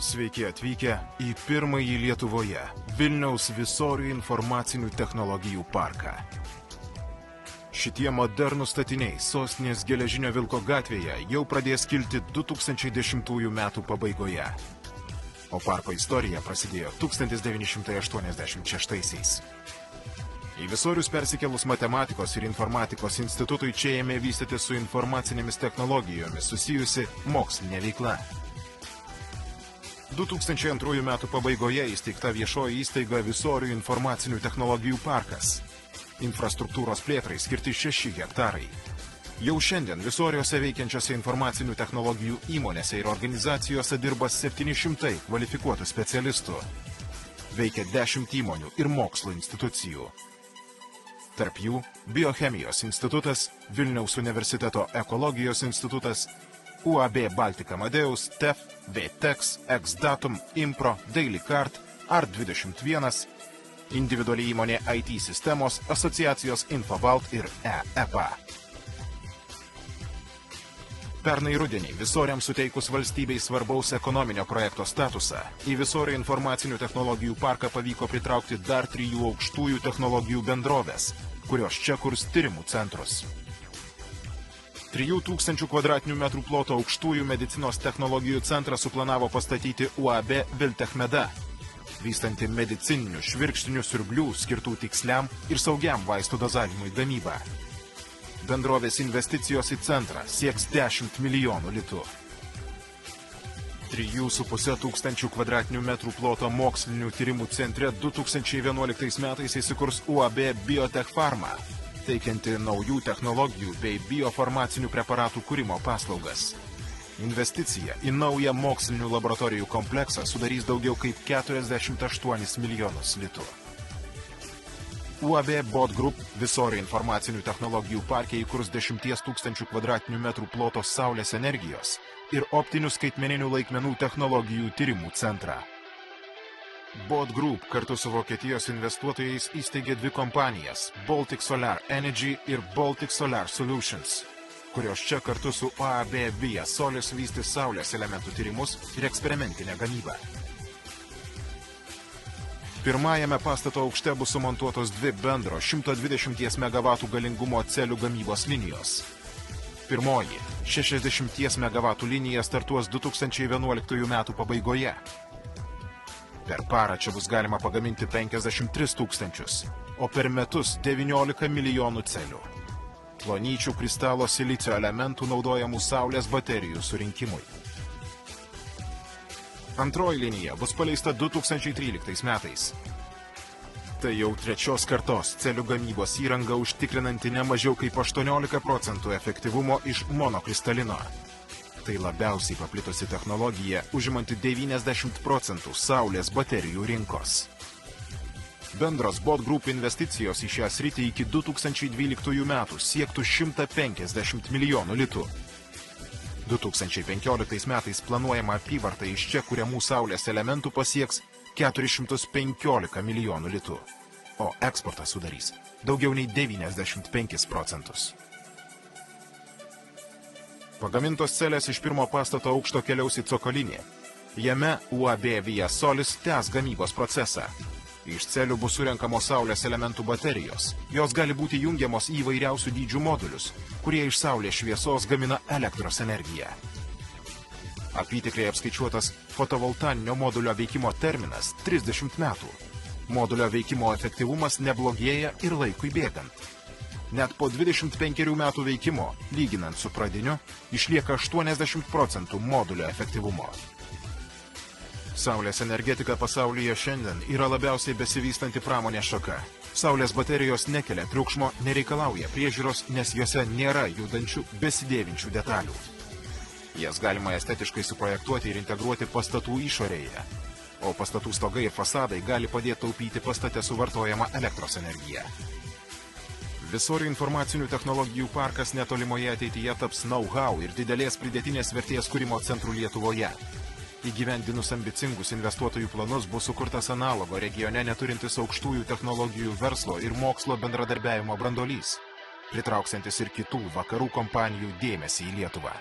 Sveiki atvykę į pirmąjį Lietuvoje Vilniaus Visorių informacinių technologijų parką. Šitie modernūs statiniai sostinės Geležinio Vilko gatvėje jau pradės kilti 2010 metų pabaigoje. O parko istorija prasidėjo 1986-aisiais. Į Visorius persikėlus matematikos ir informatikos institutui čia ėmė vystyti su informacinėmis technologijomis susijusi mokslinė veikla. 2002 metų pabaigoje įsteigta viešoji įstaiga Visorių informacinių technologijų parkas. Infrastruktūros plėtrai skirti 6 hektarai. Jau šiandien Visoriuose veikiančiose informacinių technologijų įmonėse ir organizacijose dirba 700 kvalifikuotų specialistų. Veikia 10 įmonių ir mokslo institucijų. Tarp jų Biochemijos institutas, Vilniaus universiteto ekologijos institutas, UAB Baltika Amadeus, TEF, VTEX, Exdatum, Impro, Dailycart, Art21, individuali įmonė IT sistemos, asociacijos Infobalt ir EEPA. Pernai rudenį Visoriams suteikus valstybei svarbaus ekonominio projekto statusą, į Visorių informacinių technologijų parką pavyko pritraukti dar 3 aukštųjų technologijų bendrovės, kurios čia kurs tyrimų centrus. 3000 kvadratinių metrų ploto aukštųjų medicinos technologijų centrą suplanavo pastatyti UAB Viltechmeda, vystanti medicininių švirkštinių siurblių skirtų tiksliam ir saugiam vaistų dozavimui gamybą. Bendrovės investicijos į centrą sieks 10 milijonų litų. 3,5 tūkstančių kvadratinių metrų ploto mokslinių tyrimų centre 2011 metais įsikurs UAB Biotech Pharma, teikianti naujų technologijų bei biofarmacinių preparatų kūrimo paslaugas. Investicija į naują mokslinių laboratorijų kompleksą sudarys daugiau kaip 48 milijonus litų. UAB Bot Group Visorių informacinių technologijų parke įkurs 10 tūkstančių kvadratinių metrų ploto saulės energijos ir optinių skaitmeninių laikmenų technologijų tyrimų centrą. Bot Group kartu su Vokietijos investuotojais įsteigė 2 kompanijas – Baltic Solar Energy ir Baltic Solar Solutions, kurios čia kartu su UAB Via Solis vystys saulės elementų tyrimus ir eksperimentinę gamybą. Pirmajame pastato aukšte bus sumontuotos 2 bendro 120 MW galingumo celių gamybos linijos. Pirmoji 60 MW linija startuos 2011 metų pabaigoje. Per parą čia bus galima pagaminti 53 tūkstančius, o per metus 19 milijonų celių. Plonyčių kristalo silicio elementų naudojamų saulės baterijų surinkimui. Antroji linija bus paleista 2013 metais. Tai jau 3 kartos celių gamybos įranga užtikrinanti ne mažiau kaip 18% efektyvumo iš monokristalino. Tai labiausiai paplitusi technologija, užimanti 90% saulės baterijų rinkos. Bendros Bot Group investicijos į šią sritį iki 2012 metų siektų 150 milijonų litų. 2015 metais planuojama apyvarta iš čia kuriamų saulės elementų pasieks 415 milijonų litų, o eksportas sudarys daugiau nei 95%. Pagamintos celės iš pirmo pastato aukšto keliaus į cokolinį. Jame UAB Via Solis tęs gamybos procesą. Iš celių bus surenkamos saulės elementų baterijos. Jos gali būti jungiamos į įvairiausių dydžių modulius, kurie iš saulės šviesos gamina elektros energiją. Apytikriai apskaičiuotas fotovoltaninio modulio veikimo terminas 30 metų. Modulio veikimo efektyvumas neblogėja ir laikui bėgant. Net po 25 metų veikimo, lyginant su pradiniu, išlieka 80% modulio efektyvumo. Saulės energetika pasaulyje šiandien yra labiausiai besivystanti pramonės šaka. Saulės baterijos nekelia triukšmo, nereikalauja priežiūros, nes jose nėra judančių, besidėvinčių detalių. Jas galima estetiškai suprojektuoti ir integruoti pastatų išorėje, o pastatų stogai ir fasadai gali padėti taupyti pastate suvartojamą elektros energiją. Visorių informacinių technologijų parkas netolimoje ateityje taps know-how ir didelės pridėtinės vertės kūrimo centrų Lietuvoje. Įgyvendinus ambicingus investuotojų planus bus sukurtas analogo regione neturintis aukštųjų technologijų verslo ir mokslo bendradarbiavimo branduolys, pritrauksantis ir kitų vakarų kompanijų dėmesį į Lietuvą.